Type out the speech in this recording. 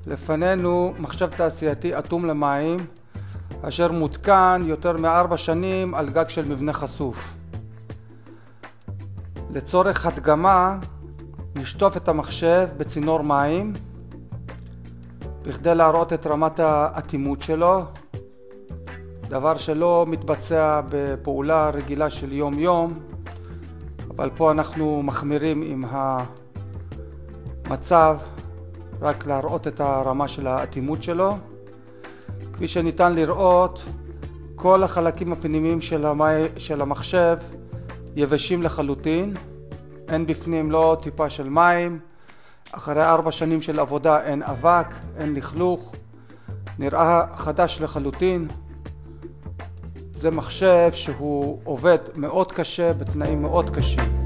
לפנינו מחשב תעשייתי אטום למים, אשר מותקן יותר מ4 שנים על גג של מבנה חשוף. לצורך הדגמה, נשטוף את המחשב בצינור מים, בכדי להראות את רמת האטימות שלו, דבר שלא מתבצע בפעולה רגילה של יום-יום, אבל פה אנחנו מחמירים עם המצב, רק להראות את הרמה של האטימות שלו. כפי שניתן לראות, כל החלקים הפנימיים של המחשב יבשים לחלוטין, אין בפנים לא טיפה של מים, אחרי 4 שנים של עבודה אין אבק, אין לכלוך, נראה חדש לחלוטין. זה מחשב שהוא עובד מאוד קשה בתנאים מאוד קשים.